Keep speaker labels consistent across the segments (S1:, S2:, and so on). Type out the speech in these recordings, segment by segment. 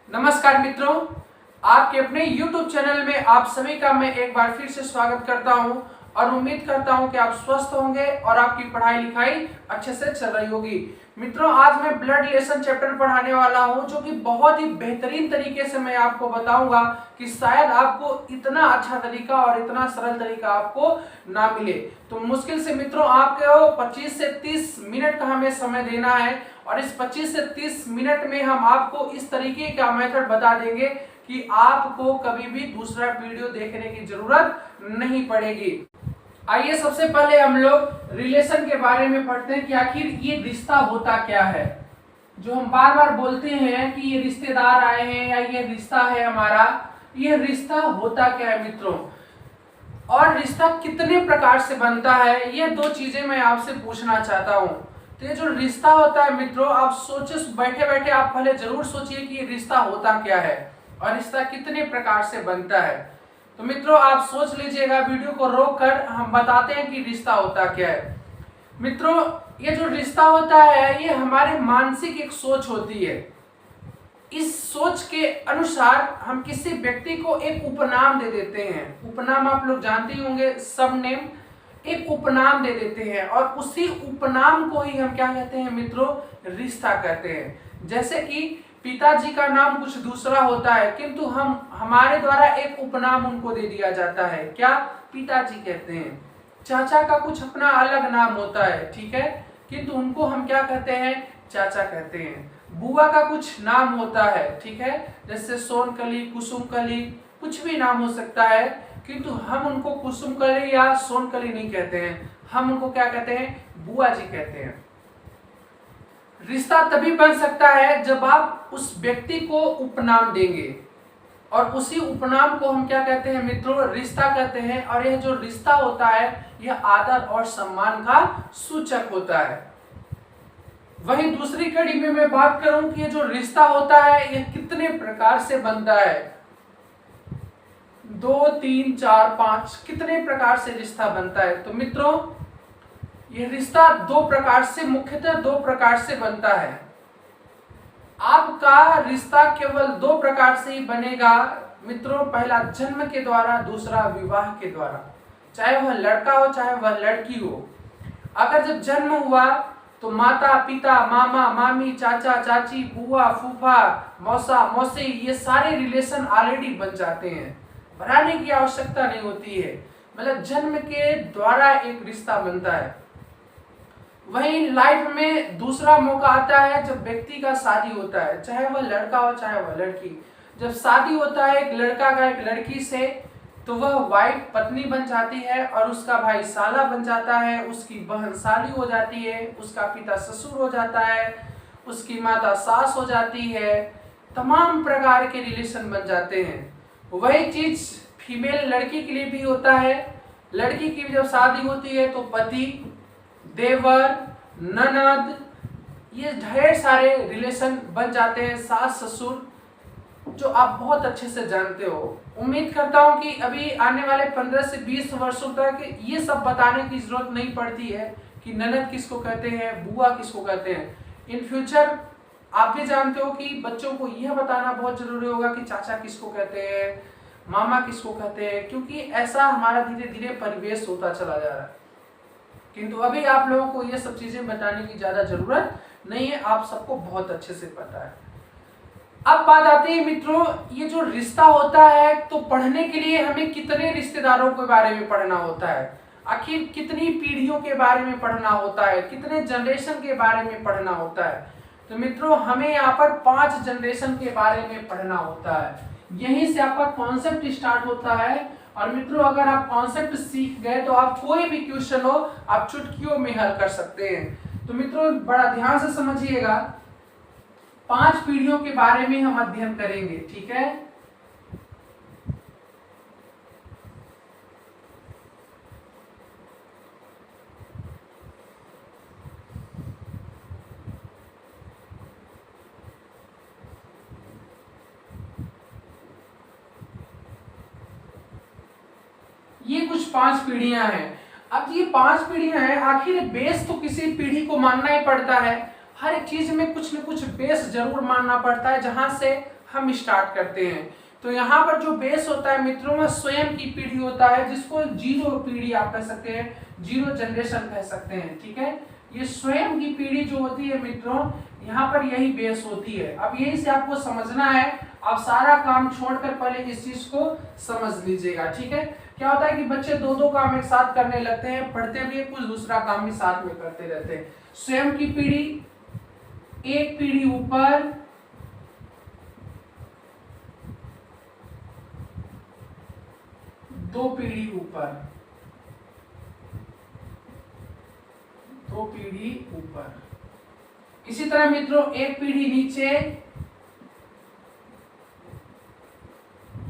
S1: नमस्कार मित्रों, आपके अपने YouTube चैनल में आप सभी का मैं एक बार फिर से स्वागत करता हूं और उम्मीद करता हूं कि आप स्वस्थ होंगे और आपकी पढ़ाई लिखाई अच्छे से चल रही होगी। मित्रों, आज मैं ब्लड रिलेशन चैप्टर पढ़ाने वाला हूं जो कि बहुत ही बेहतरीन तरीके से मैं आपको बताऊंगा कि शायद आपको इतना अच्छा तरीका और इतना सरल तरीका आपको ना मिले। तो मुश्किल से मित्रों आपको 25 से 30 मिनट का हमें समय देना है और इस 25 से 30 मिनट में हम आपको इस तरीके का मेथड बता देंगे कि आपको कभी भी दूसरा वीडियो देखने की जरूरत नहीं पड़ेगी। आइए सबसे पहले हम लोग रिलेशन के बारे में पढ़ते हैं कि आखिर ये रिश्ता होता क्या है। जो हम बार बार बोलते हैं कि ये रिश्तेदार आए हैं या ये रिश्ता है हमारा, ये रिश्ता होता क्या है मित्रों, और रिश्ता कितने प्रकार से बनता है, ये दो चीजें मैं आपसे पूछना चाहता हूँ। तो ये जो रिश्ता होता है मित्रों, आप सोचे बैठे बैठे आप पहले जरूर सोचिए कि ये रिश्ता होता क्या है और रिश्ता कितने प्रकार से बनता है। तो मित्रों आप सोच लीजिएगा, वीडियो को रोक कर हम बताते हैं कि रिश्ता होता क्या है। मित्रों ये जो रिश्ता होता है ये हमारे मानसिक एक सोच होती है। इस सोच के अनुसार हम किसी व्यक्ति को एक उपनाम दे देते हैं। उपनाम आप लोग जानते ही होंगे, सब नेम, एक उपनाम दे देते हैं और उसी उपनाम को ही हम क्या कहते हैं मित्रों, रिश्ता कहते हैं। जैसे कि पिताजी का नाम कुछ दूसरा होता है किंतु हमारे द्वारा एक उपनाम उनको दे दिया जाता है, क्या, पिताजी कहते हैं। चाचा का कुछ अपना अलग नाम होता है, ठीक है, किंतु उनको हम क्या कहते हैं, चाचा कहते हैं। बुआ का कुछ नाम होता है, ठीक है, जैसे सोनकली, कुसुमकली, कुछ भी नाम हो सकता है, किंतु हम उनको कुसुमकली या सोनकली नहीं कहते हैं, हम उनको क्या कहते हैं, बुआ जी कहते हैं। रिश्ता तभी बन सकता है जब आप उस व्यक्ति को उपनाम देंगे और उसी उपनाम को हम क्या कहते हैं मित्रों, रिश्ता कहते हैं। और यह जो रिश्ता होता है यह आदर और सम्मान का सूचक होता है। वहीं दूसरी कड़ी में मैं बात करूं कि ये जो रिश्ता होता है यह कितने प्रकार से बनता है, 2, 3, 4, 5 कितने प्रकार से रिश्ता बनता है। तो मित्रों यह रिश्ता दो प्रकार से, मुख्यतः दो प्रकार से बनता है। आपका रिश्ता केवल दो प्रकार से ही बनेगा मित्रों, पहला जन्म के द्वारा, दूसरा विवाह के द्वारा। चाहे वह लड़का हो चाहे वह लड़की हो, अगर जब जन्म हुआ तो माता पिता, मामा मामी, चाचा चाची, बुआ फूफा, मौसा मौसी, ये सारे रिलेशन ऑलरेडी बन जाते हैं, बनाने की आवश्यकता नहीं होती है। मतलब जन्म के द्वारा एक रिश्ता बनता है। वहीं लाइफ में दूसरा मौका आता है जब व्यक्ति का शादी होता है, चाहे वह लड़का हो चाहे वह लड़की। जब शादी होता है एक लड़का का एक लड़की से, तो वह वाइफ पत्नी बन जाती है और उसका भाई साला बन जाता है, उसकी बहन साली हो जाती है, उसका पिता ससुर हो जाता है, उसकी माता सास हो जाती है, तमाम प्रकार के रिलेशन बन जाते हैं। वही चीज फीमेल लड़की के लिए भी होता है। लड़की की जब शादी होती है तो पति, देवर, ननद, ये ढेर सारे रिलेशन बन जाते हैं, सास ससुर, जो आप बहुत अच्छे से जानते हो। उम्मीद करता हूं कि अभी आने वाले 15 से 20 वर्षों तक ये सब बताने की जरूरत नहीं पड़ती है कि ननद किसको कहते हैं, बुआ किसको कहते हैं। इन फ्यूचर आप भी जानते हो कि बच्चों को यह बताना बहुत जरूरी होगा कि चाचा किसको कहते हैं, मामा किसको कहते हैं, क्योंकि ऐसा हमारा धीरे धीरे परिवेश होता चला जा रहा है। किंतु अभी आप लोगों को ये सब चीजें बताने की ज्यादा जरूरत नहीं है, आप सबको बहुत अच्छे से पता है। अब बात आती है मित्रों, ये जो रिश्ता होता है तो पढ़ने के लिए हमें कितने रिश्तेदारों के बारे में पढ़ना होता है, आखिर कितनी पीढ़ियों के बारे में पढ़ना होता है, कितने जनरेशन के बारे में पढ़ना होता है। तो मित्रों हमें यहाँ पर 5 जनरेशन के बारे में पढ़ना होता है। यहीं से आपका कॉन्सेप्ट स्टार्ट होता है। और मित्रों अगर आप कॉन्सेप्ट सीख गए तो आप कोई भी क्वेश्चन हो आप चुटकियों में हल कर सकते हैं। तो मित्रों बड़ा ध्यान से समझिएगा, 5 पीढ़ियों के बारे में हम अध्ययन करेंगे, ठीक है। ये कुछ 5 पीढ़ियां हैं। अब ये 5 पीढ़ियां हैं, आखिर बेस तो किसी पीढ़ी को मानना ही पड़ता है। हर एक चीज में कुछ न कुछ बेस जरूर मानना पड़ता है जहां से हम स्टार्ट करते हैं। तो यहाँ पर जो बेस होता है मित्रों वह स्वयं की पीढ़ी होता है, जिसको जीरो पीढ़ी आप कह सकते हैं, जीरो जनरेशन कह सकते हैं। ठीक है, ये स्वयं की पीढ़ी जो होती है मित्रों, यहाँ पर यही बेस होती है। अब यही से आपको समझना है, आप सारा काम छोड़कर पहले इस चीज को समझ लीजिएगा। ठीक है, क्या होता है कि बच्चे दो दो काम एक साथ करने लगते हैं, पढ़ते भी कुछ दूसरा काम भी साथ में करते रहते हैं। स्वयं की पीढ़ी, एक पीढ़ी ऊपर, दो पीढ़ी ऊपर, दो पीढ़ी ऊपर। इसी तरह मित्रों एक पीढ़ी नीचे।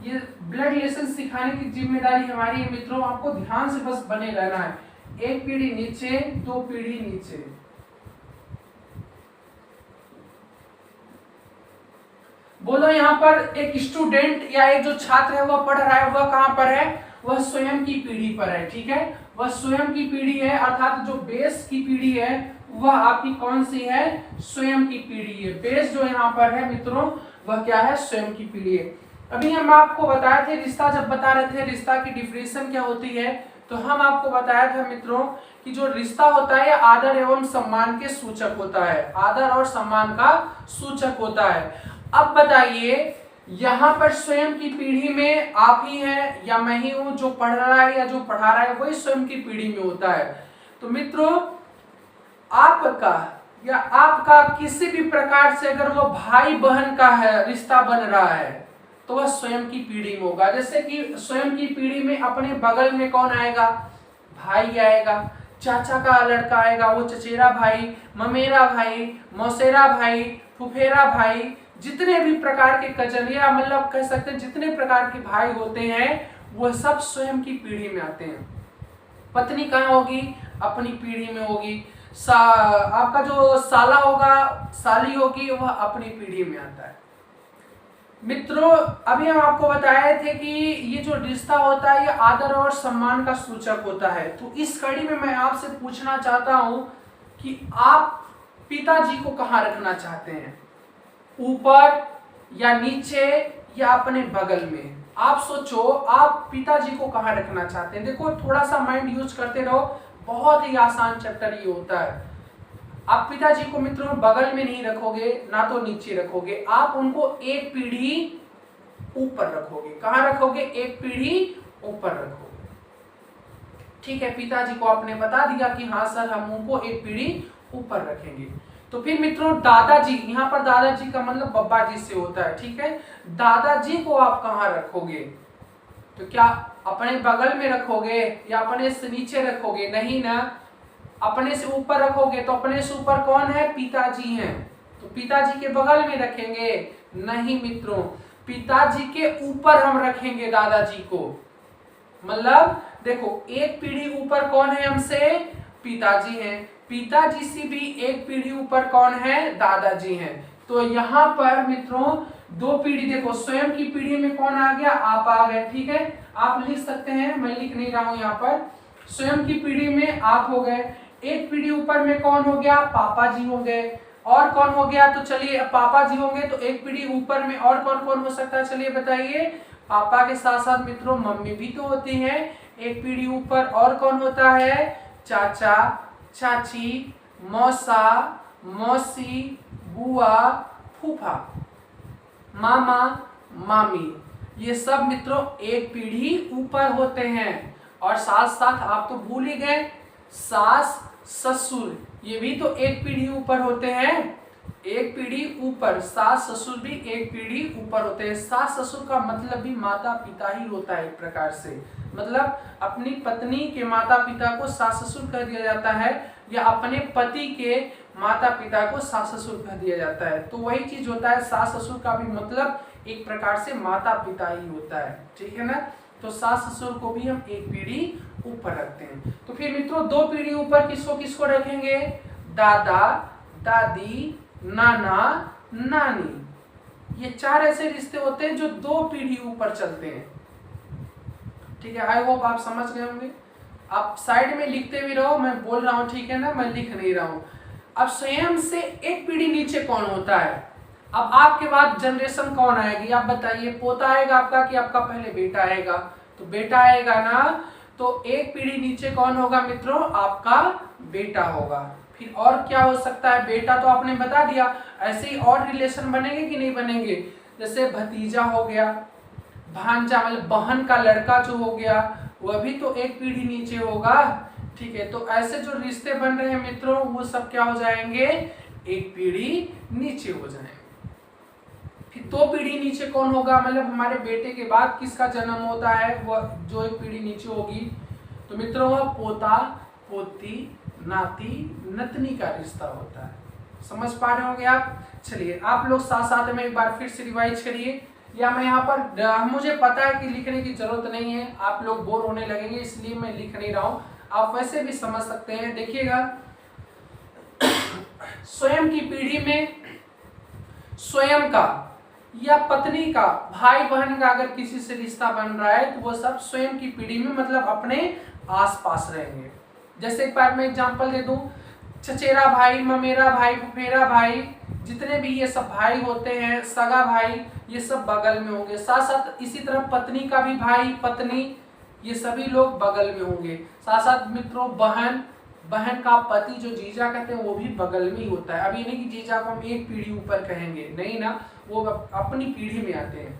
S1: ये ब्लड रिलेशन सिखाने की जिम्मेदारी हमारी है मित्रों, आपको ध्यान से बस बने रहना है। एक पीढ़ी नीचे, दो पीढ़ी नीचे। बोलो यहाँ पर एक स्टूडेंट या एक जो छात्र है वह पढ़ रहा है, वह कहां पर है, वह स्वयं की पीढ़ी पर है। ठीक है, वह स्वयं की पीढ़ी है, अर्थात जो बेस की पीढ़ी है वह आपकी कौन सी है, स्वयं की पीढ़ी है। बेस जो यहाँ पर है मित्रों वह क्या है, स्वयं की पीढ़ी है। अभी हम आपको बताए थे, रिश्ता जब बता रहे थे, रिश्ता की डिफिनेशन क्या होती है, तो हम आपको बताया था मित्रों कि जो रिश्ता होता है आदर एवं सम्मान के सूचक होता है, आदर और सम्मान का सूचक होता है। अब बताइए यहाँ पर स्वयं की पीढ़ी में आप ही हैं या मैं ही हूं, जो पढ़ रहा है या जो पढ़ा रहा है वही स्वयं की पीढ़ी में होता है। तो मित्रों आपका या आपका किसी भी प्रकार से अगर वो भाई बहन का है, रिश्ता बन रहा है, तो वह स्वयं की पीढ़ी में होगा। जैसे कि स्वयं की पीढ़ी में अपने बगल में कौन आएगा, भाई आएगा, चाचा का लड़का आएगा, वो चचेरा भाई, ममेरा भाई, मौसेरा भाई, फुफेरा भाई, जितने भी प्रकार के कजरिया मतलब कह सकते हैं जितने प्रकार के भाई होते हैं वो सब स्वयं की पीढ़ी में आते हैं। पत्नी कहाँ होगी, अपनी पीढ़ी में होगी। आपका जो साला होगा, साली होगी, वह अपनी पीढ़ी में आता है। मित्रों अभी हम आपको बताए थे कि ये जो रिश्ता होता है ये आदर और सम्मान का सूचक होता है। तो इस कड़ी में मैं आपसे पूछना चाहता हूं कि आप पिताजी को कहाँ रखना चाहते हैं, ऊपर या नीचे या अपने बगल में? आप सोचो आप पिताजी को कहाँ रखना चाहते हैं। देखो थोड़ा सा माइंड यूज करते रहो, बहुत ही आसान चैप्टर ये होता है। आप पिताजी को मित्रों बगल में नहीं रखोगे, ना तो नीचे रखोगे, आप उनको एक पीढ़ी ऊपर रखोगे। कहाँ रखोगे, एक पीढ़ी ऊपर रखोगे। ठीक है, पिताजी को आपने बता दिया कि हाँ सर हम उनको एक पीढ़ी ऊपर रखेंगे। तो फिर मित्रों दादाजी, यहाँ पर दादाजी का मतलब बब्बा जी से होता है। ठीक है, दादाजी को आप कहाँ रखोगे, तो क्या अपने बगल में रखोगे या अपने से नीचे रखोगे? नहीं ना, अपने से ऊपर रखोगे। तो अपने से ऊपर कौन है, पिताजी हैं, तो पिताजी के बगल में रखेंगे? नहीं मित्रों, पिताजी के ऊपर हम रखेंगे दादाजी को। मतलब देखो एक पीढ़ी ऊपर कौन है हमसे, पिताजी हैं, पिताजी से भी एक पीढ़ी ऊपर कौन है, दादाजी हैं। तो यहाँ पर मित्रों दो पीढ़ी, देखो स्वयं की पीढ़ी में कौन आ गया, आप आ गए। ठीक है, आप लिख सकते हैं, मैं लिख नहीं रहा हूं यहाँ पर। स्वयं की पीढ़ी में आप हो गए, एक पीढ़ी ऊपर में कौन हो गया, पापा जी हो गए। और कौन हो गया, तो चलिए पापा जी होंगे तो एक पीढ़ी ऊपर में और कौन कौन हो सकता है, चलिए बताइए। पापा के साथ साथ मित्रों मम्मी भी तो होती है एक पीढ़ी ऊपर। और कौन होता है, चाचा, चाची, मौसा, मौसी, बुआ, फूफा, मामा, मामी, ये सब मित्रों एक पीढ़ी ऊपर होते हैं। और साथ साथ आप तो भूल ही गए, सास ससुर, ये भी तो एक पीढ़ी ऊपर होते हैं। एक पीढ़ी ऊपर, सास ससुर भी एक पीढ़ी ऊपर होते हैं। सास ससुर का मतलब भी माता पिता ही होता है एक प्रकार से, मतलब अपनी पत्नी के माता पिता को सास ससुर कह दिया जाता है, या अपने पति के माता पिता को सास ससुर कह दिया जाता है। तो वही चीज होता है, सास ससुर का भी मतलब एक प्रकार से माता पिता ही होता है। ठीक है ना, तो सास ससुर को भी हम एक पीढ़ी ऊपर रखते हैं। तो फिर मित्रों दो पीढ़ी ऊपर किसको किसको रखेंगे, दादा, दादी, नाना, नानी, ये चार ऐसे रिश्ते होते हैं जो दो पीढ़ी ऊपर चलते हैं। ठीक है, आई होप आप समझ गए होंगे। आप साइड में लिखते भी रहो, मैं बोल रहा हूं, ठीक है ना, मैं लिख नहीं रहा हूं। अब स्वयं से एक पीढ़ी नीचे कौन होता है, अब आपके बाद जनरेशन कौन आएगी आप बताइए, पोता आएगा आपका कि आपका पहले बेटा आएगा? तो बेटा आएगा ना, तो एक पीढ़ी नीचे कौन होगा मित्रों? आपका बेटा होगा। फिर और क्या हो सकता है? बेटा तो आपने बता दिया, ऐसे ही और रिलेशन बनेंगे कि नहीं बनेंगे? जैसे भतीजा हो गया, भांजा मतलब बहन का लड़का जो हो गया, वह भी तो एक पीढ़ी नीचे होगा। ठीक है, तो ऐसे जो रिश्ते बन रहे हैं मित्रों, वो सब क्या हो जाएंगे? एक पीढ़ी नीचे हो जाएंगे। फिर दो पीढ़ी नीचे कौन होगा? मतलब हमारे बेटे के बाद किसका जन्म होता है, वह जो एक पीढ़ी नीचे होगी? तो मित्रों वह पोता पोती नाती नतनी का रिश्ता होता है। समझ पा रहे होंगे आप? चलिए आप लोग साथ साथ में एक बार फिर से रिवाइज करिए, या मैं यहाँ पर मुझे पता है कि लिखने की जरूरत नहीं है, आप लोग बोर होने लगेंगे इसलिए मैं लिख नहीं रहा हूँ, आप वैसे भी समझ सकते हैं। देखिएगा, स्वयं की पीढ़ी में स्वयं का या पत्नी का, भाई बहन का अगर किसी से रिश्ता बन रहा है तो वो सब स्वयं की पीढ़ी में मतलब अपने आसपास रहेंगे। जैसे एक बार मैं एग्जांपल दे दूं, चचेरा भाई, ममेरा भाई, फुफेरा भाई, जितने भी ये सब भाई होते हैं, सगा भाई, ये सब बगल में होंगे। साथ साथ इसी तरह पत्नी का भी भाई पत्नी, ये सभी लोग बगल में होंगे। साथ साथ मित्रों बहन, बहन का पति जो जीजा कहते हैं वो भी बगल में ही होता है। अब ये नहीं कि जीजा को हम एक पीढ़ी ऊपर कहेंगे, नहीं ना, वो अपनी पीढ़ी में आते हैं।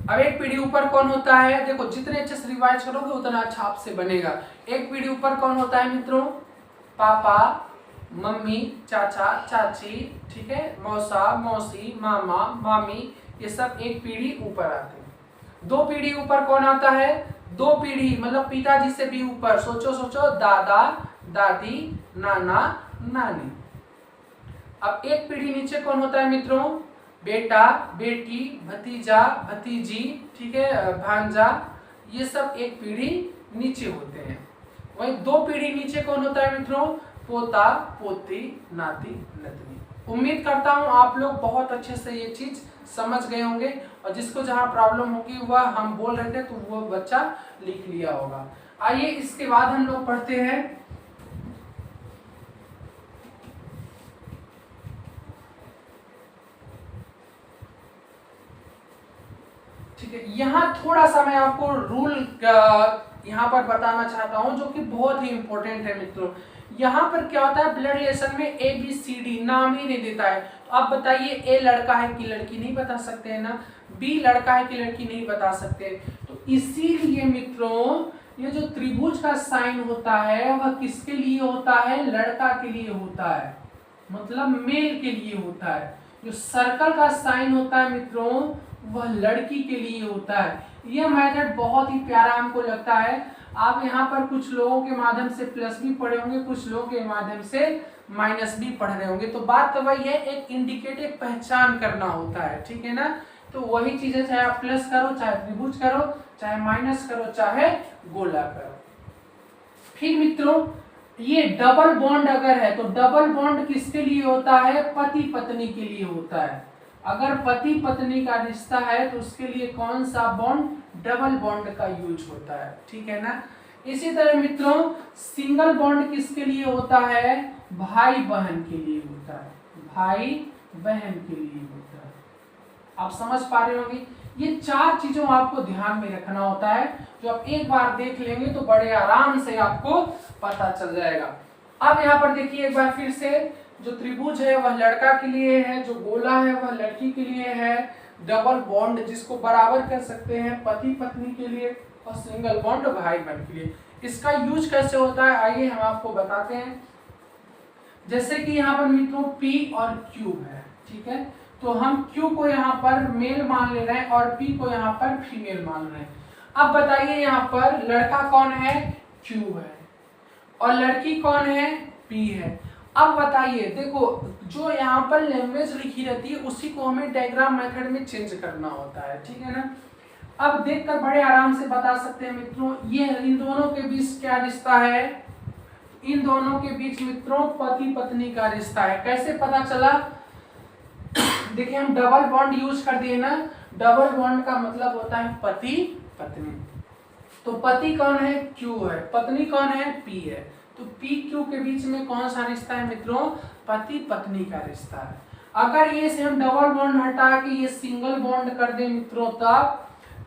S1: अब एक पीढ़ी ऊपर कौन होता है? देखो जितने अच्छे से रिवाइज करोगे उतना अच्छा आपसे बनेगा। एक पीढ़ी ऊपर कौन होता है मित्रों? पापा, मम्मी, चाचा, चाची, ठीक है, मौसा, मौसी, मामा, मामी, ये सब एक पीढ़ी ऊपर आते हैं। दो पीढ़ी ऊपर कौन आता है? दो पीढ़ी मतलब पिताजी से भी ऊपर, सोचो सोचो, दादा, दादी, नाना, नानी। अब एक पीढ़ी नीचे कौन होता है मित्रों? बेटा, बेटी, भतीजा, भतीजी, ठीक है, भांजा, ये सब एक पीढ़ी नीचे होते हैं। वही दो पीढ़ी नीचे कौन होता है मित्रों? पोता पोती नाती नतनी। उम्मीद करता हूं आप लोग बहुत अच्छे से ये चीज समझ गए होंगे, और जिसको जहां प्रॉब्लम होगी वह हम बोल रहे थे तो वो बच्चा लिख लिया होगा। आइए इसके बाद हम लोग पढ़ते हैं ठीक है। यहाँ थोड़ा सा मैं आपको रूल यहाँ पर बताना चाहता हूँ जो कि बहुत ही इंपॉर्टेंट है मित्रों। यहाँ पर क्या होता है, ब्लड रिलेशन में ए बी सी डी नाम ही नहीं देता है। तो आप बताइए, ए लड़का है कि लड़की, नहीं बता सकते हैं ना, बी लड़का है कि लड़की, नहीं बता सकते। तो इसीलिए मित्रों ये जो त्रिभुज का साइन होता है वह किसके लिए होता है? लड़का के लिए होता है, मतलब मेल के लिए होता है। जो सर्कल का साइन होता है मित्रों वह लड़की के लिए होता है। यह मेथड बहुत ही प्यारा हमको लगता है। आप यहाँ पर कुछ लोगों के माध्यम से प्लस भी पढ़े होंगे, कुछ लोगों के माध्यम से माइनस भी पढ़ रहे होंगे। तो बात तो वही है, एक इंडिकेटिव पहचान करना होता है, ठीक है ना। तो वही चीजें, चाहे आप प्लस करो, चाहे त्रिभुज करो, चाहे माइनस करो, चाहे गोला करो। फिर मित्रों ये डबल बॉन्ड अगर है तो डबल बॉन्ड किसके लिए होता है? पति पत्नी के लिए होता है। अगर पति पत्नी का रिश्ता है तो उसके लिए कौन सा बॉन्ड? डबल बॉन्ड का यूज होता है, ठीक है ना। इसी तरह मित्रों सिंगल बॉन्ड किसके लिए होता है? भाई बहन के लिए होता है, भाई बहन के लिए होता है। आप समझ पा रहे होंगे। ये चार चीजों आपको ध्यान में रखना होता है, जो आप एक बार देख लेंगे तो बड़े आराम से आपको पता चल जाएगा। अब यहाँ पर देखिए एक बार फिर से, जो त्रिभुज है वह लड़का के लिए है, जो गोला है वह लड़की के लिए है, डबल बॉन्ड जिसको बराबर कर सकते हैं पति पत्नी के लिए, और सिंगल बॉन्ड भाई बहन के लिए। इसका यूज कैसे होता है आइए हम आपको बताते हैं। जैसे कि यहाँ पर मित्रों P और Q है, ठीक है, तो हम Q को यहाँ पर मेल मान ले रहे हैं और P को यहाँ पर फीमेल मान रहे हैं। अब बताइए यहाँ पर लड़का कौन है? Q है, और लड़की कौन है? P है। अब बताइए, देखो जो यहाँ पर लैंग्वेज लिखी रहती है उसी को हमें डायग्राम मेथड में चेंज करना होता है, ठीक है ना। अब देखकर बड़े आराम से बता सकते हैं मित्रों, ये इन दोनों के बीच क्या रिश्ता है? इन दोनों के बीच मित्रों पति पत्नी का रिश्ता है। कैसे पता चला? देखिए हम डबल बॉन्ड यूज कर दिए ना, डबल बॉन्ड का मतलब होता है पति पत्नी। तो पति कौन है? Q है, पत्नी कौन है? P है। तो P Q के बीच में कौन सा रिश्ता है मित्रों? पति पत्नी का रिश्ता है। अगर ये से हम डबल बॉन्ड हटा के ये सिंगल बॉन्ड कर दें मित्रों,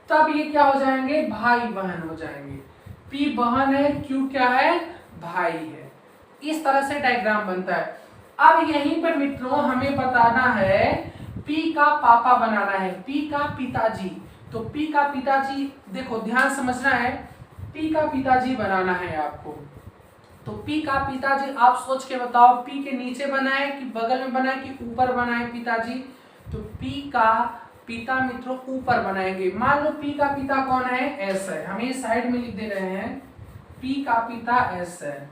S1: तब ये क्या हो जाएंगे, भाई बहन हो जाएंगे। P बहन है, Q क्या है, भाई है। इस तरह से डायग्राम बनता है। अब यहीं पर मित्रों हमें बताना है P का पापा बनाना है, P का पिताजी। तो P का पिताजी, देखो ध्यान समझना है, P का पिताजी बनाना है आपको। तो P का पिताजी आप सोच के बताओ, P के नीचे बनाए कि बगल में बनाए कि ऊपर बनाए पिताजी। तो P का पिता मित्रों ऊपर बनाएंगे। मान लो P का पिता कौन है, S है, हम ये साइड में लिख दे रहे हैं, P का पिता S है,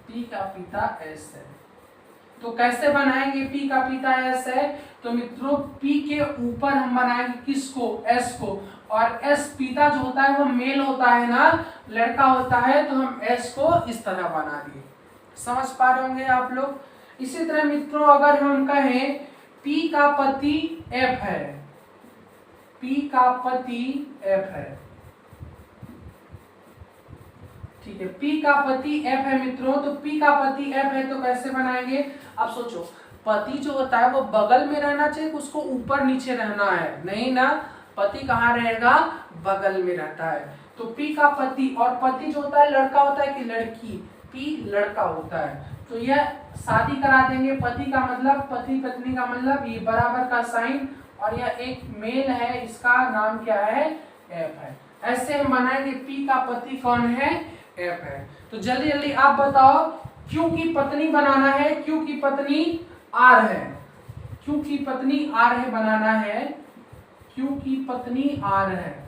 S1: P का पिता S है। तो कैसे बनाएंगे, P का पिता S है, तो मित्रों P के ऊपर हम बनाएंगे किसको, S को। और S पिता जो होता है वो मेल होता है ना, लड़का होता है, तो हम S को इस तरह बना दिए। समझ पा रहे होंगे आप लोग। इसी तरह मित्रों अगर हम कहें P का पति F है, P का पति F है, ठीक है, P का पति F है मित्रों। तो P का पति F है तो कैसे बनाएंगे, अब सोचो, पति जो होता है वो बगल में रहना चाहिए, उसको ऊपर नीचे रहना है, नहीं ना, पति कहाँ रहेगा, बगल में रहता है। तो P का पति, और पति जो होता है लड़का होता है कि लड़की, P लड़का होता है। तो यह शादी करा देंगे, पति का मतलब पति पत्नी का मतलब ये बराबर का साइन, और यह एक मेल है, इसका नाम क्या है, F है। ऐसे हम बनाएंगे P का पति कौन है, F है। तो जल्दी जल्दी आप बताओ, Q की पत्नी बनाना है, Q की पत्नी R है, Q की पत्नी R है बनाना है, Q की पत्नी R है।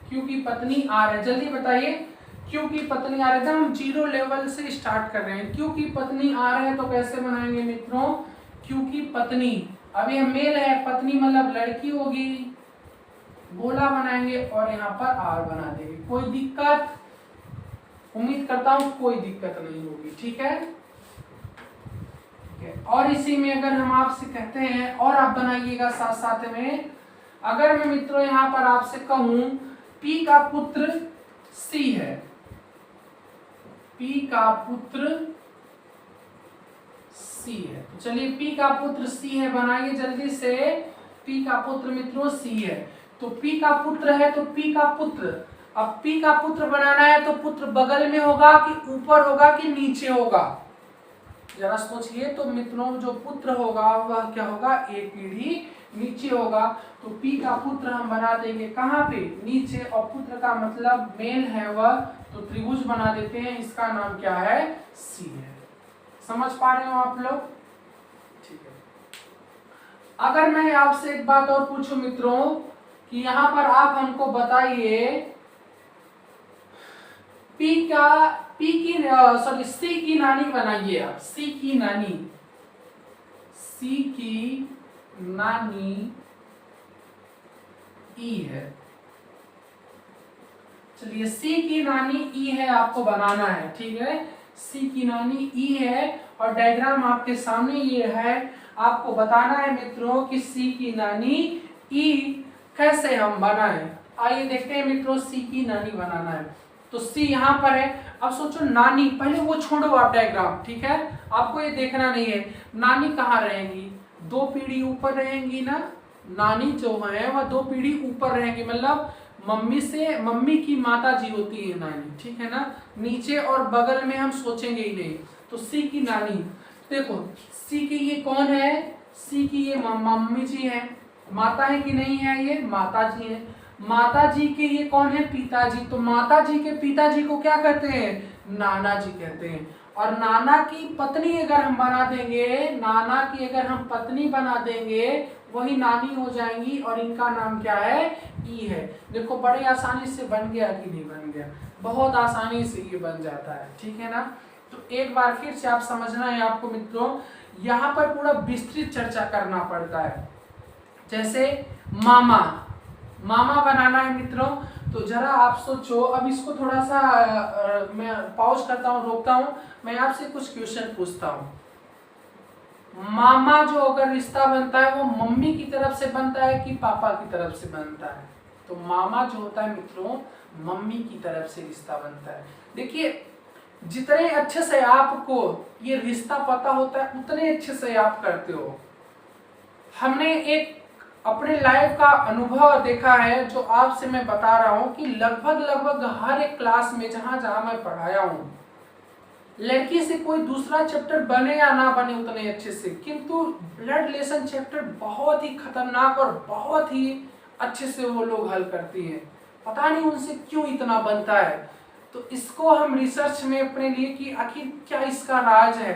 S1: Q की पत्नी R है, जल्दी बताइए, Q की पत्नी R है। हम जीरो लेवल से स्टार्ट कर रहे हैं। Q की पत्नी R है तो कैसे बनाएंगे मित्रों, Q की पत्नी, अभी हम मेल है, पत्नी मतलब लड़की होगी, गोला बनाएंगे और यहाँ पर R बना देंगे। कोई दिक्कत, उम्मीद करता हूं कोई दिक्कत नहीं होगी, ठीक है। और इसी में अगर हम आपसे कहते हैं, और आप बनाइएगा साथ साथ में, अगर मैं मित्रों यहाँ पर आपसे कहूं P का पुत्र C है, P का पुत्र C है, तो चलिए P का पुत्र C है बनाइए जल्दी से। P का पुत्र मित्रों C है, तो P का पुत्र है तो P का पुत्र, अब P का पुत्र बनाना है तो पुत्र बगल में होगा कि ऊपर होगा कि नीचे होगा, जरा सोचिए। तो मित्रों जो पुत्र होगा वह क्या होगा, एक पीढ़ी नीचे होगा। तो P का पुत्र हम बना देंगे कहाँ पे, नीचे, और पुत्र का मतलब मेल है वह, तो त्रिभुज बना देते हैं, इसका नाम क्या है, C है। समझ पा रहे हो आप लोग, ठीक है। अगर मैं आपसे एक बात और पूछूं मित्रों कि यहाँ पर आप हमको बताइए C की नानी बनाइए आप, C की नानी, C की नानी E है, चलिए C की नानी E है, आपको बनाना है, ठीक है। C की नानी E है और डायग्राम आपके सामने ये है, आपको बताना है मित्रों कि C की नानी E कैसे हम बनाएं। आइए देखते हैं मित्रों, C की नानी बनाना है। तो C यहाँ पर है, अब सोचो नानी, पहले वो छोड़ो आप डायग्राम, ठीक है, आपको ये देखना नहीं है नानी कहाँ रहेंगी, दो पीढ़ी ऊपर रहेंगी ना, नानी जो है वह दो पीढ़ी ऊपर रहेंगी, मतलब मम्मी से, मम्मी की माता जी होती है नानी, ठीक है ना, नीचे और बगल में हम सोचेंगे ही नहीं। तो C की नानी, देखो C की ये कौन है, C की ये मम्मी जी है, माता है कि नहीं है, ये माता जी है। माता जी के ये कौन है, पिताजी, तो माता जी के पिताजी को क्या कहते हैं, नाना जी कहते हैं। और नाना की पत्नी अगर हम बना देंगे, नाना की अगर हम पत्नी बना देंगे, वही नानी हो जाएंगी, और इनका नाम क्या है, ई है। देखो बड़े आसानी से बन गया कि नहीं बन गया, बहुत आसानी से ये बन जाता है, ठीक है ना। तो एक बार फिर से आप समझना है आपको मित्रों, यहाँ पर पूरा विस्तृत चर्चा करना पड़ता है। जैसे मामा, मामा बनाना है मित्रों, तो जरा आप सोचो, अब इसको थोड़ा सा मैं पॉज करता हूँ, रोकता हूँ, मैं आपसे कुछ क्वेश्चन पूछता हूँ। मामा जो अगर रिश्ता बनता है वो मम्मी की तरफ से बनता है कि पापा की तरफ से बनता है, तो मामा जो होता है मित्रों, मम्मी की तरफ से रिश्ता बनता है। देखिए, जितने अच्छे से आपको ये रिश्ता पता होता है उतने अच्छे से आप करते हो। हमने एक अपने लाइफ का अनुभव देखा है जो आपसे मैं बता रहा हूं कि लगभग हर एक क्लास में जहां जहां मैं पढ़ाया हूं, लड़की से कोई दूसरा चैप्टर बने या ना बने उतने अच्छे से, किंतु ब्लड रिलेशन चैप्टर बहुत ही खतरनाक और बहुत ही अच्छे से वो लोग हल करती हैं। पता नहीं उनसे क्यों इतना बनता है। तो इसको हम रिसर्च में अपने लिए कि आखिर क्या इसका राज है,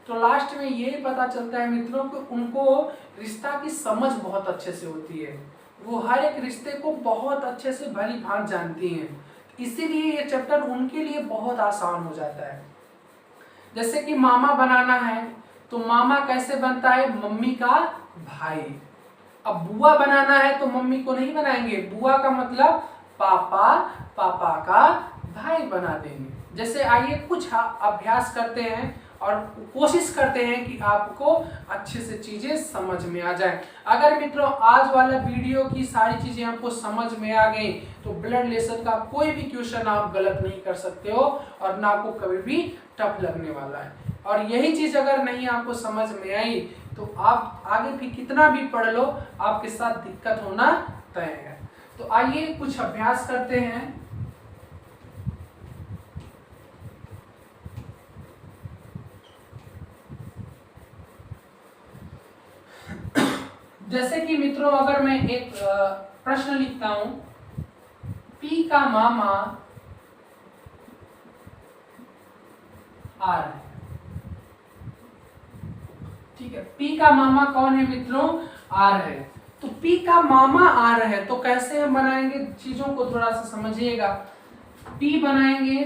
S1: तो लास्ट में यही पता चलता है मित्रों कि उनको रिश्ता की समझ बहुत अच्छे से होती है। वो हर एक रिश्ते को बहुत अच्छे से भली भांति जानती हैं, इसीलिए ये चैप्टर उनके लिए बहुत आसान हो जाता है। जैसे कि मामा बनाना है तो मामा कैसे बनता है, मम्मी का भाई। अब बुआ बनाना है तो मम्मी को नहीं बनाएंगे, बुआ का मतलब पापा, पापा का भाई बना देंगे। जैसे आइए कुछ अभ्यास करते हैं और कोशिश करते हैं कि आपको अच्छे से चीजें समझ में आ जाए। अगर मित्रों आज वाला वीडियो की सारी चीजें आपको समझ में आ गई तो ब्लड रिलेशन का कोई भी क्वेश्चन आप गलत नहीं कर सकते हो और ना आपको कभी भी टफ लगने वाला है। और यही चीज अगर नहीं आपको समझ में आई तो आप आगे भी कितना भी पढ़ लो आपके साथ दिक्कत होना तय है। तो आइए कुछ अभ्यास करते हैं। जैसे कि मित्रों अगर मैं एक प्रश्न लिखता हूं, पी का मामा आर है, ठीक है। पी का मामा कौन है मित्रों, आर है। तो पी का मामा आर है तो कैसे हम बनाएंगे, चीजों को थोड़ा सा समझिएगा। पी बनाएंगे,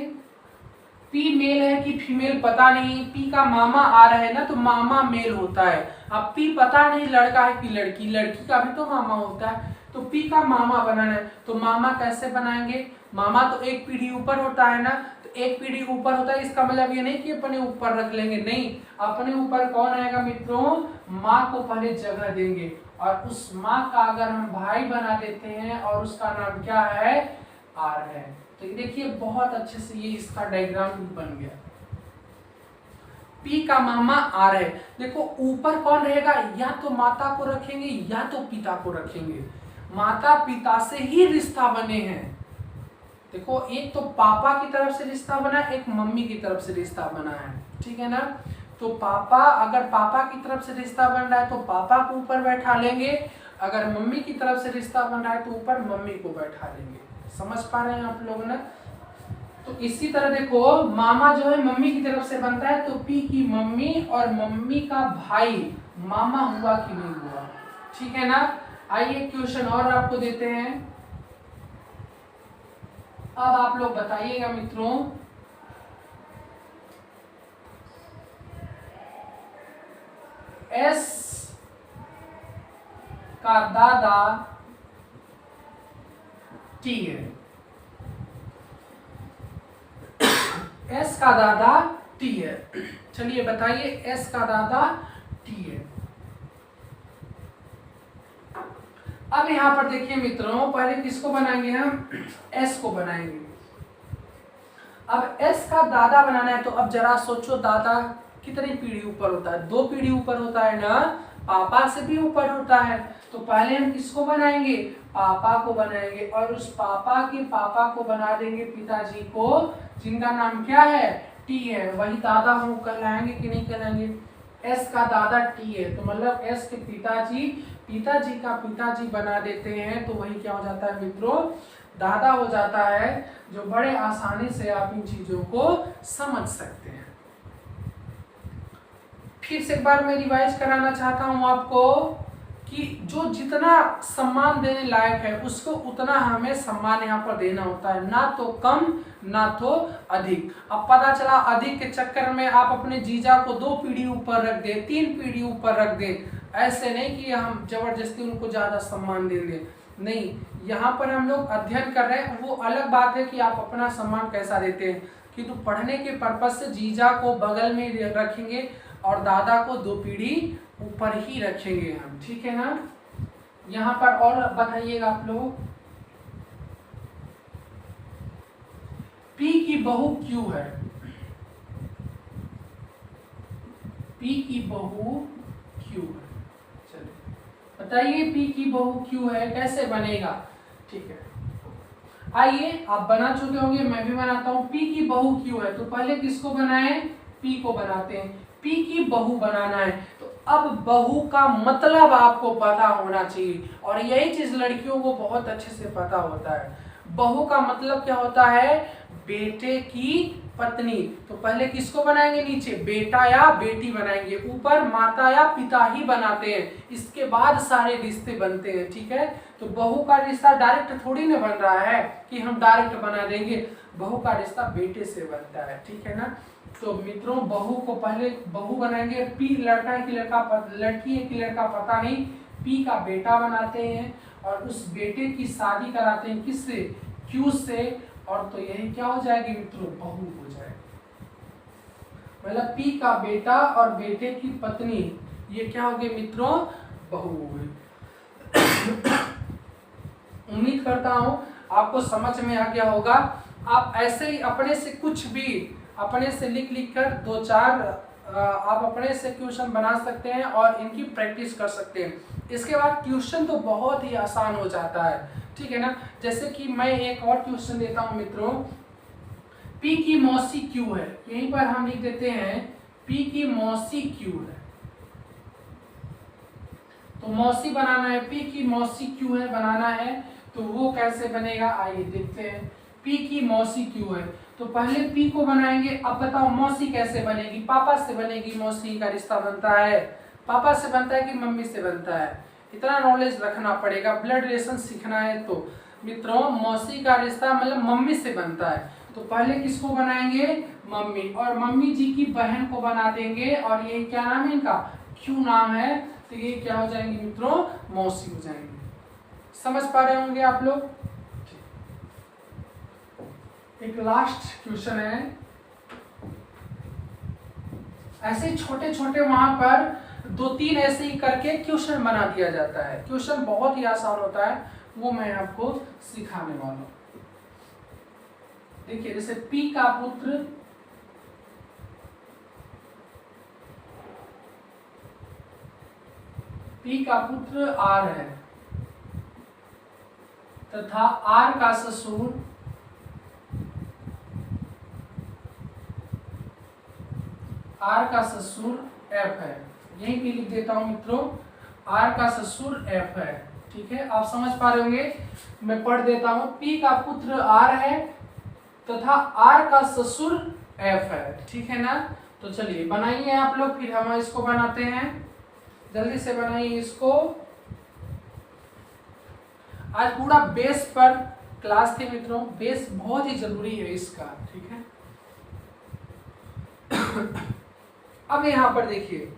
S1: पी मेल है कि फीमेल पता नहीं, पी का मामा आ रहा है ना तो मामा मेल होता है। अब पी पता नहीं लड़का है कि लड़की, लड़की का भी तो मामा होता है। तो पी का मामा बनाना है तो मामा कैसे बनाएंगे, मामा तो एक पीढ़ी ऊपर होता है ना, तो एक पीढ़ी ऊपर होता है, इसका मतलब ये नहीं कि अपने ऊपर रख लेंगे, नहीं, अपने ऊपर कौन आएगा मित्रों, माँ को पहले जगह देंगे और उस माँ का अगर हम भाई बना देते हैं और उसका नाम क्या है, आर है। तो देखिए बहुत अच्छे से ये इसका डायग्राम बन गया। पी का मामा आर है। देखो ऊपर कौन रहेगा, या तो माता को रखेंगे या तो पिता को रखेंगे। माता पिता से ही रिश्ता बने हैं। देखो एक तो पापा की तरफ से रिश्ता बना है, एक मम्मी की तरफ से रिश्ता बना है, ठीक है ना। तो पापा, अगर पापा की तरफ से रिश्ता बन रहा है तो पापा को ऊपर बैठा लेंगे, अगर मम्मी की तरफ से रिश्ता बन रहा है तो ऊपर मम्मी को बैठा लेंगे। समझ पा रहे हैं आप लोग ना। तो इसी तरह देखो मामा जो है मम्मी की तरफ से बनता है तो पी की मम्मी और मम्मी का भाई मामा हुआ कि नहीं हुआ, ठीक है ना। आइए क्वेश्चन और आपको देते हैं। अब आप लोग बताइएगा मित्रों, एस का दादा टी है, एस का दादा टी है। चलिए बताइए एस का दादा टी है। अब यहां पर देखिए मित्रों, पहले किसको बनाएंगे हम, एस को बनाएंगे। अब एस का दादा बनाना है तो अब जरा सोचो दादा कितनी पीढ़ी ऊपर होता है, 2 पीढ़ी ऊपर होता है ना, पापा से भी ऊपर होता है। तो पहले हम किसको बनाएंगे, पापा को बनाएंगे और उस पापा के पापा को बना देंगे पिताजी को, जिनका नाम क्या है, टी है। वही दादा हम कहलाएंगे कि नहीं कहलाएंगे, एस का दादा टी है तो मतलब एस के पिताजी, पिताजी का पिताजी बना देते हैं तो वही क्या हो जाता है मित्रों, दादा हो जाता है, जो बड़े आसानी से आप इन चीजों को समझ सकते हैं। फिर से एक बार मैं रिवाइज कराना चाहता हूं आपको कि जो जितना सम्मान देने लायक है उसको उतना हमें सम्मान यहाँ पर देना होता है, ना तो कम ना तो अधिक। अब पता चला अधिक के चक्कर में आप अपने जीजा को 2 पीढ़ी ऊपर रख दे, 3 पीढ़ी ऊपर रख दे, ऐसे नहीं कि हम जबरदस्ती उनको ज्यादा सम्मान देंगे, नहीं। यहाँ पर हम लोग अध्ययन कर रहे हैं, वो अलग बात है कि आप अपना सम्मान कैसा देते हैं, किंतु पढ़ने के पर्पज से जीजा को बगल में रखेंगे और दादा को 2 पीढ़ी ऊपर ही रखेंगे हम, ठीक है ना। यहाँ पर और बताइएगा आप लोग, P की बहू Q है, P की बहू Q है। चलिए बताइए P की बहू Q है, कैसे बनेगा? ठीक है, आइए आप बना चुके होंगे, मैं भी बनाता हूं। P की बहू Q है, तो पहले किसको बनाएं? P को बनाते हैं। P की बहू बनाना है, तो अब बहू का मतलब आपको पता होना चाहिए, और यही चीज लड़कियों को बहुत अच्छे से पता होता है। बहू का मतलब क्या होता है? बेटे की पत्नी। तो पहले किसको बनाएंगे? नीचे बेटा या बेटी बनाएंगे, ऊपर माता या पिता ही बनाते हैं, इसके बाद सारे रिश्ते बनते हैं। ठीक है, तो बहू का रिश्ता डायरेक्ट थोड़ी ना बन रहा है कि हम डायरेक्ट बना देंगे, बहू का रिश्ता बेटे से बनता है। ठीक है ना, तो मित्रों बहू को पहले बहू बनाएंगे। पी लड़का है कि लड़की है कि लड़का पता नहीं, पी का बेटा बनाते हैं और उस बेटे की शादी कराते हैं किससे? क्यू से, और तो यही क्या हो जाएगी मित्रों? बहू हो जाएगी। मतलब पी का बेटा और बेटे की पत्नी, ये क्या हो गए मित्रों? बहू हो गई। उम्मीद करता हूं आपको समझ में आ गया होगा। आप ऐसे ही अपने से कुछ भी अपने से लिख कर 2-4 आप अपने से क्वेश्चन बना सकते हैं और इनकी प्रैक्टिस कर सकते हैं। इसके बाद क्वेश्चन तो बहुत ही आसान हो जाता है। ठीक है ना, जैसे कि मैं एक और क्वेश्चन देता हूं मित्रों। P की मौसी Q है, यहीं पर हम लिख देते हैं P की मौसी Q है, तो मौसी बनाना है। P की मौसी Q है बनाना है, तो वो कैसे बनेगा आइए देखते हैं। P की मौसी Q है, तो पहले P को बनाएंगे। अब बताओ मौसी कैसे बनेगी? पापा से बनेगी। मौसी का रिश्ता बनता है पापा से बनता है कि मम्मी से बनता है? इतना नॉलेज रखना पड़ेगा, ब्लड रिलेशन सीखना है। तो मित्रों मौसी का रिश्ता मतलब मम्मी से बनता है, तो पहले किसको बनाएंगे? मम्मी, और मम्मी जी की बहन को बना देंगे, और ये क्या नाम है इनका? क्यू नाम है, तो ये क्या हो जाएंगे मित्रों? मौसी हो जाएंगे। समझ पा रहे होंगे आप लोग? एक लास्ट क्वेश्चन है, ऐसे छोटे छोटे वहां पर 2-3 ऐसे ही करके क्वेश्चन बना दिया जाता है। क्वेश्चन बहुत ही आसान होता है, वो मैं आपको सिखाने वाला हूं। देखिए जैसे P का पुत्र R है तथा R का ससुर F है। यही भी लिख देता हूं मित्रों, R का ससुर F है। ठीक है, आप समझ पा रहे होंगे, मैं पढ़ देता हूं। P का पुत्र R है तथा R का ससुर F है। ठीक है ना, तो चलिए बनाइए आप लोग, फिर हम इसको बनाते हैं। जल्दी से बनाइए इसको। आज पूरा बेस पर क्लास थी मित्रों, बेस बहुत ही जरूरी है इसका। ठीक है, अब यहां पर देखिए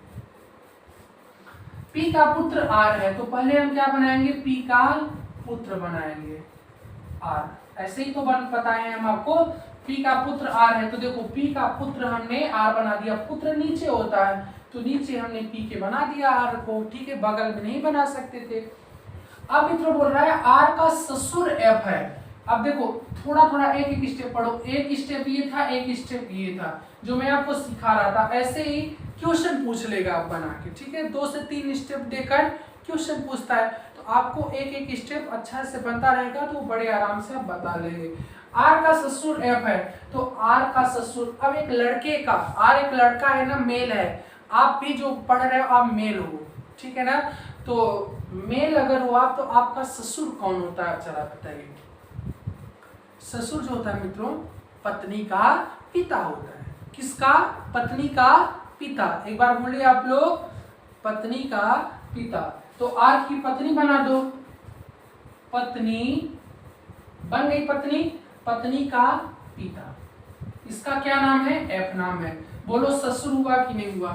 S1: P का पुत्र R है, तो पहले हम क्या बनाएंगे? P का पुत्र बनाएंगे R। ऐसे ही तो बताए हैं हम आपको, P का पुत्र R है, तो देखो P का पुत्र हमने R बना दिया। पुत्र नीचे होता है, तो नीचे हमने P के बना दिया R को। ठीक है, बगल में नहीं बना सकते थे। अब मित्रों बोल रहा है R का ससुर F है। अब देखो थोड़ा थोड़ा एक एक स्टेप पढ़ो, एक स्टेप ये था, एक स्टेप ये था जो मैं आपको सिखा रहा था। ऐसे ही क्वेश्चन पूछ लेगा आप बना के। ठीक है, 2 से 3 स्टेप देकर क्वेश्चन पूछता है, तो आपको एक एक स्टेप अच्छा से बनता रहेगा, तो बड़े आराम से आप बता लेंगे। R का ससुर F है, तो R का ससुर, अब एक लड़के का, R एक लड़का है ना, मेल है। आप भी जो पढ़ रहे हो आप मेल हो, ठीक है ना, तो मेल अगर हो आप, तो आपका ससुर कौन होता है? चला बताइए। ससुर जो होता है मित्रों, पत्नी का पिता होता है। किसका? पत्नी का पिता। एक बार बोलिए आप लोग, पत्नी का पिता। तो R की पत्नी बना दो, पत्नी बन गई, पत्नी का पिता। इसका क्या नाम है? F नाम है। बोलो ससुर हुआ कि नहीं हुआ?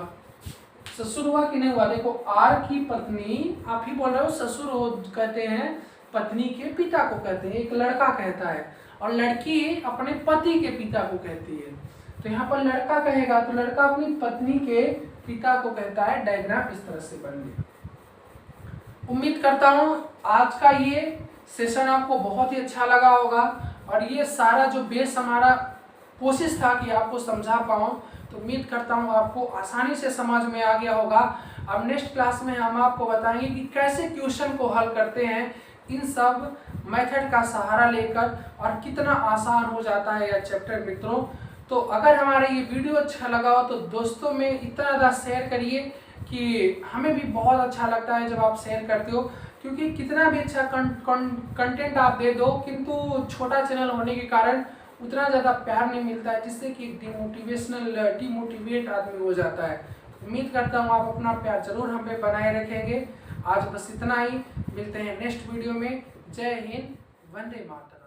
S1: ससुर हुआ कि नहीं हुआ? देखो R की पत्नी, आप ही बोल रहे हो ससुर हो, कहते हैं पत्नी के पिता को कहते हैं, एक लड़का कहता है, और लड़की अपने पति के पिता को कहती है। तो यहाँ पर लड़का कहेगा तो लड़का अपनी पत्नी के पिता को कहता है। डायग्राम इस तरह से बन गया। उम्मीद करता हूँ आज का ये सेशन आपको बहुत ही अच्छा लगा होगा, और ये सारा जो बेस हमारा कोशिश था कि आपको समझा पाऊँ। तो उम्मीद करता हूँ आपको आसानी से समझ में आ गया होगा। अब नेक्स्ट क्लास में हम आपको बताएंगे कि कैसे क्वेश्चन को हल करते हैं इन सब मेथड का सहारा लेकर, और कितना आसान हो जाता है यह चैप्टर मित्रों। तो अगर हमारा ये वीडियो अच्छा लगा हो तो दोस्तों में इतना ज़्यादा शेयर करिए कि हमें भी बहुत अच्छा लगता है जब आप शेयर करते हो, क्योंकि कितना भी अच्छा कंटेंट आप दे दो किंतु छोटा चैनल होने के कारण उतना ज़्यादा प्यार नहीं मिलता है, जिससे कि डिमोटिवेट आदमी हो जाता है। उम्मीद करता हूँ आप अपना प्यार जरूर हम पे बनाए रखेंगे। आज बस इतना ही, मिलते हैं नेक्स्ट वीडियो में। जय हिंद, वंदे मातरम।